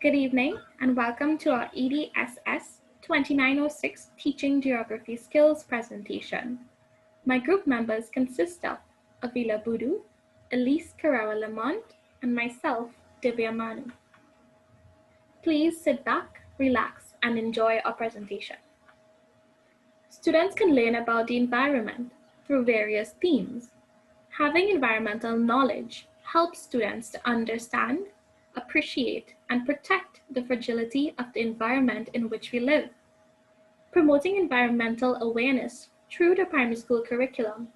Good evening and welcome to our EDSS 2906 Teaching Geography Skills presentation. My group members consist of Avila, Elise Lamont, and myself, Divya Manu. Please sit back, relax, and enjoy our presentation. Students can learn about the environment through various themes. Having environmental knowledge helps students to understand, appreciate, and protect the fragility of the environment in which we live. Promoting environmental awareness through the primary school curriculum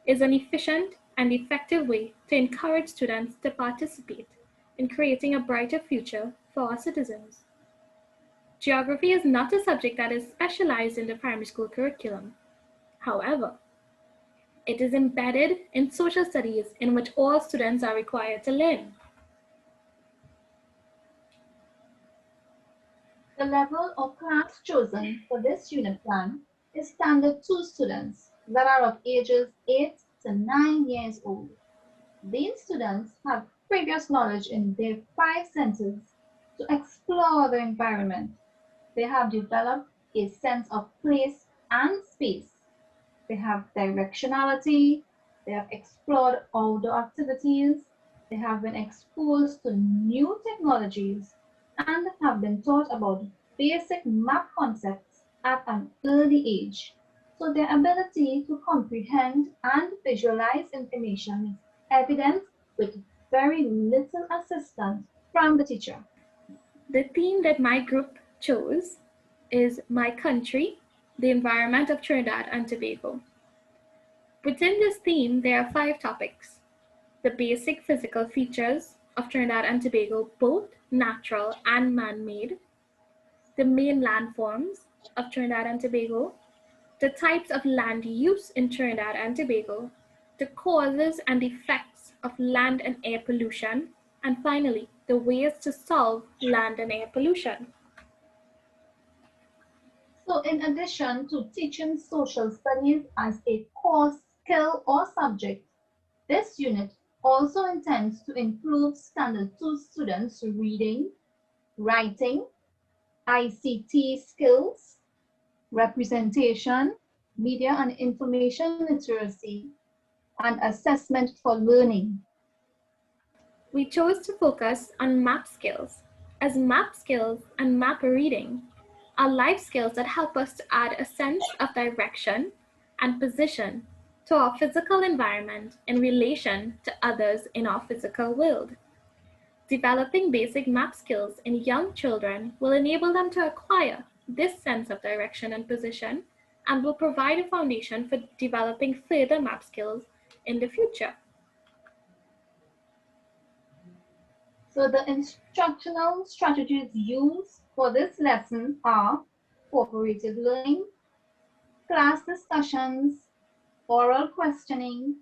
is an efficient and effective way to encourage students to participate in creating a brighter future for our citizens. Geography is not a subject that is specialized in the primary school curriculum. However, it is embedded in social studies in which all students are required to learn. The level of class chosen for this unit plan is Standard 2 students that are of ages 8 to 9 years old. These students have previous knowledge in their 5 senses to explore the environment. They have developed a sense of place and space. They have directionality. They have explored outdoor activities. They have been exposed to new technologies and have been taught about basic map concepts at an early age. So their ability to comprehend and visualize information is evident with very little assistance from the teacher. The theme that my group chose is My Country, the Environment of Trinidad and Tobago. Within this theme, there are 5 topics: the basic physical features of Trinidad and Tobago, both natural and man-made, the main landforms of Trinidad and Tobago, the types of land use in Trinidad and Tobago, the causes and effects of land and air pollution, and finally, the ways to solve land and air pollution. So in addition to teaching social studies as a core skill or subject, this unit also intends to improve Standard 2 students' reading, writing, ICT skills, representation, media and information literacy, and assessment for learning. We chose to focus on map skills, as map skills and map reading are life skills that help us to add a sense of direction and position to our physical environment in relation to others in our physical world. Developing basic map skills in young children will enable them to acquire this sense of direction and position and will provide a foundation for developing further map skills in the future. So the instructional strategies used for this lesson are cooperative learning, class discussions, oral questioning,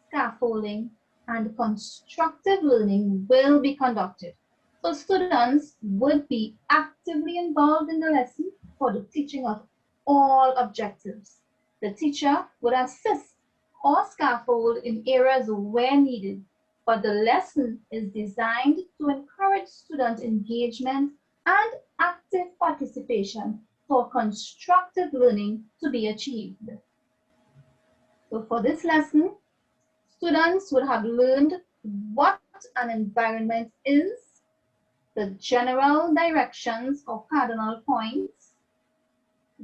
scaffolding, and constructive learning will be conducted. So students would be actively involved in the lesson for the teaching of all objectives. The teacher would assist or scaffold in areas where needed, but the lesson is designed to encourage student engagement and active participation for constructive learning to be achieved. So for this lesson, students would have learned what an environment is, the general directions or cardinal points,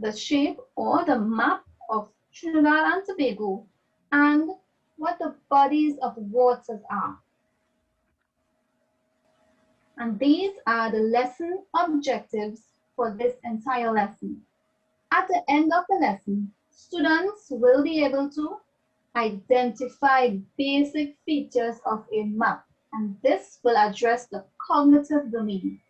the shape or the map of Trinidad and Tobago, and what the bodies of waters are. And these are the lesson objectives for this entire lesson. At the end of the lesson, students will be able to identify basic features of a map, and this will address the cognitive domain.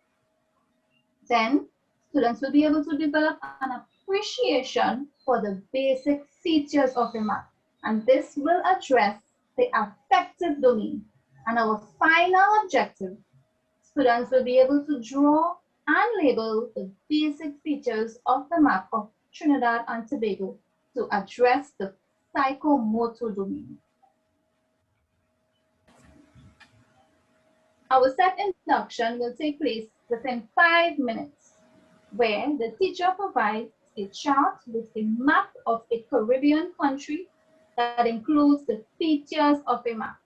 Then, students will be able to develop an appreciation for the basic features of a map, and this will address the affective domain. And our final objective, students will be able to draw and label the basic features of the map of Trinidad and Tobago to address the psychomotor domain. Our set induction will take place within 5 minutes, where the teacher provides a chart with a map of a Caribbean country that includes the features of a map.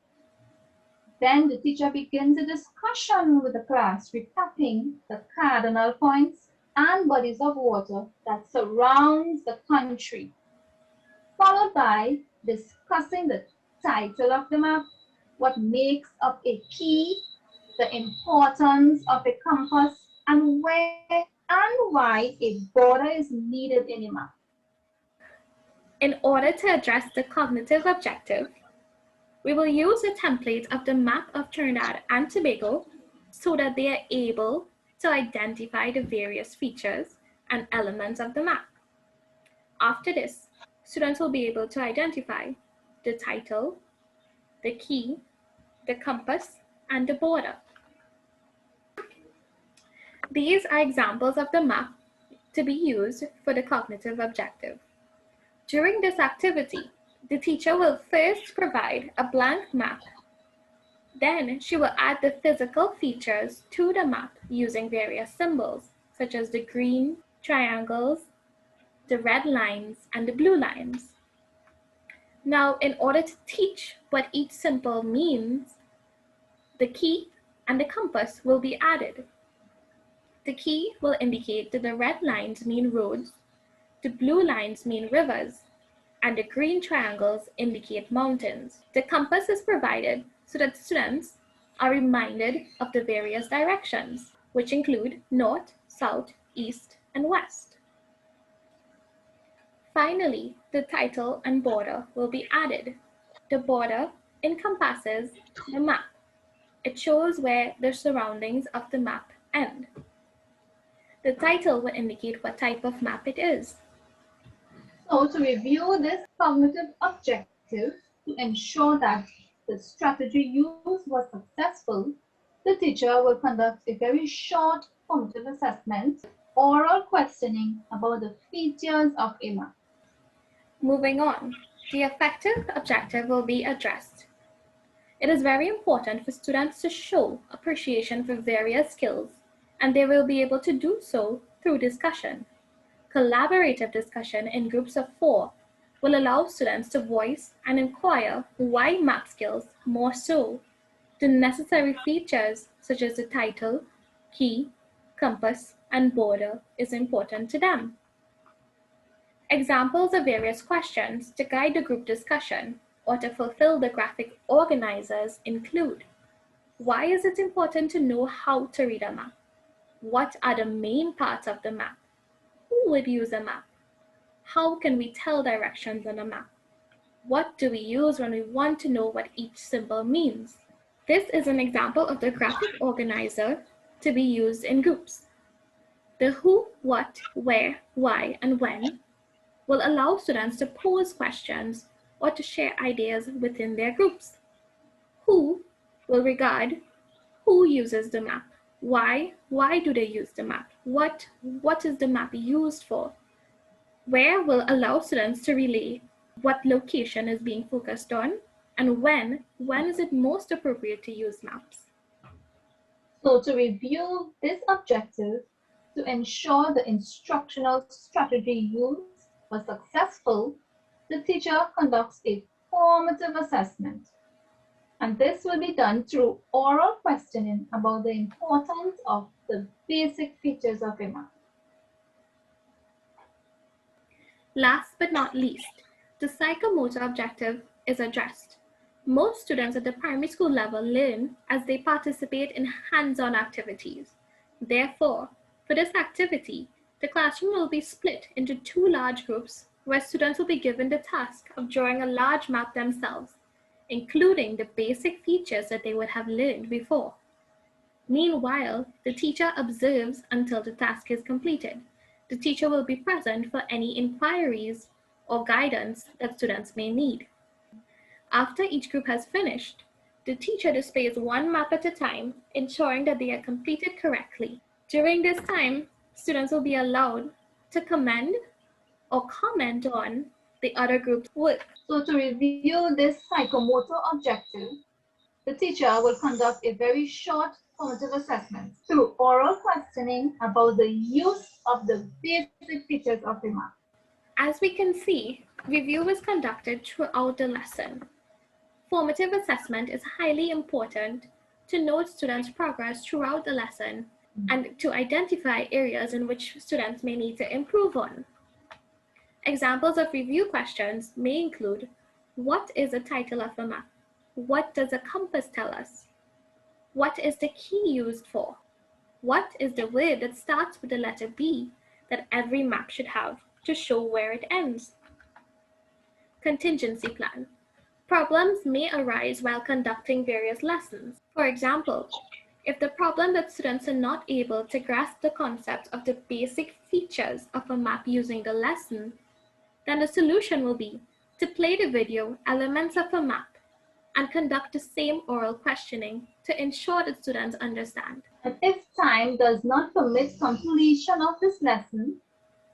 Then the teacher begins a discussion with the class, recapping the cardinal points and bodies of water that surrounds the country, followed by discussing the title of the map, what makes up a key, the importance of a compass, and where and why a border is needed in a map. In order to address the cognitive objective, we will use a template of the map of Trinidad and Tobago so that they are able to identify the various features and elements of the map. After this, students will be able to identify the title, the key, the compass, and the border. These are examples of the map to be used for the cognitive objective. During this activity, the teacher will first provide a blank map. Then she will add the physical features to the map using various symbols, such as the green triangles, the red lines, and the blue lines. Now, in order to teach what each symbol means, the key and the compass will be added. The key will indicate that the red lines mean roads, the blue lines mean rivers, and the green triangles indicate mountains. The compass is provided so that students are reminded of the various directions, which include north, south, east, and west. Finally, the title and border will be added. The border encompasses the map. It shows where the surroundings of the map end. The title will indicate what type of map it is. So to review this cognitive objective, to ensure that the strategy used was successful, the teacher will conduct a very short formative assessment, oral questioning about the features of a map. Moving on, the affective objective will be addressed. It is very important for students to show appreciation for various skills, and they will be able to do so through discussion. Collaborative discussion in groups of 4 will allow students to voice and inquire why map skills, more so, the necessary features such as the title, key, compass, and border is important to them. Examples of various questions to guide the group discussion or to fulfill the graphic organizers include: why is it important to know how to read a map? What are the main parts of the map? Who would use a map? How can we tell directions on a map? What do we use when we want to know what each symbol means? This is an example of the graphic organizer to be used in groups. The who, what, where, why, and when will allow students to pose questions or to share ideas within their groups. Who will regard who uses the map, why do they use the map, what is the map used for. Where will allow students to relay what location is being focused on, and when is it most appropriate to use maps. So to review this objective, to ensure the instructional strategy used was successful, the teacher conducts a formative assessment. And this will be done through oral questioning about the importance of the basic features of a map. Last but not least, the psychomotor objective is addressed. Most students at the primary school level learn as they participate in hands-on activities. Therefore, for this activity, the classroom will be split into 2 large groups where students will be given the task of drawing a large map themselves, including the basic features that they would have learned before. Meanwhile, the teacher observes until the task is completed. The teacher will be present for any inquiries or guidance that students may need. After each group has finished, the teacher displays 1 map at a time, ensuring that they are completed correctly. During this time, students will be allowed to commend or comment on the other group's work. So to review this psychomotor objective, the teacher will conduct a very short formative assessments through oral questioning about the use of the basic features of the map. As we can see, review is conducted throughout the lesson. Formative assessment is highly important to note students' progress throughout the lesson and to identify areas in which students may need to improve on. Examples of review questions may include: what is the title of a map? What does a compass tell us? What is the key used for? What is the word that starts with the letter B that every map should have to show where it ends? Contingency plan. Problems may arise while conducting various lessons. For example, if the problem that students are not able to grasp the concept of the basic features of a map using the lesson, then the solution will be to play the video elements of a map and conduct the same oral questioning to ensure that students understand. And if time does not permit completion of this lesson,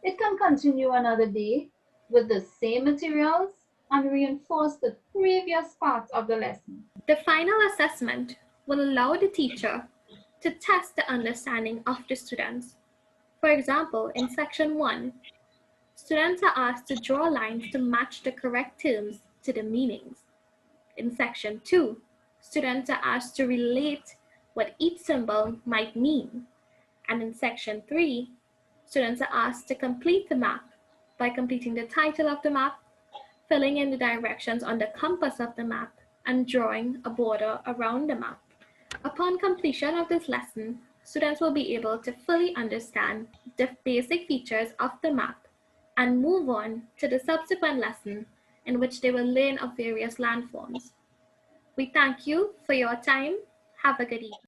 it can continue another day with the same materials and reinforce the previous parts of the lesson. The final assessment will allow the teacher to test the understanding of the students. For example, in section 1, students are asked to draw lines to match the correct terms to the meanings. In section 2, students are asked to relate what each symbol might mean. And in section 3, students are asked to complete the map by completing the title of the map, filling in the directions on the compass of the map, and drawing a border around the map. Upon completion of this lesson, students will be able to fully understand the basic features of the map and move on to the subsequent lesson in which they will learn of various landforms. We thank you for your time. Have a good evening.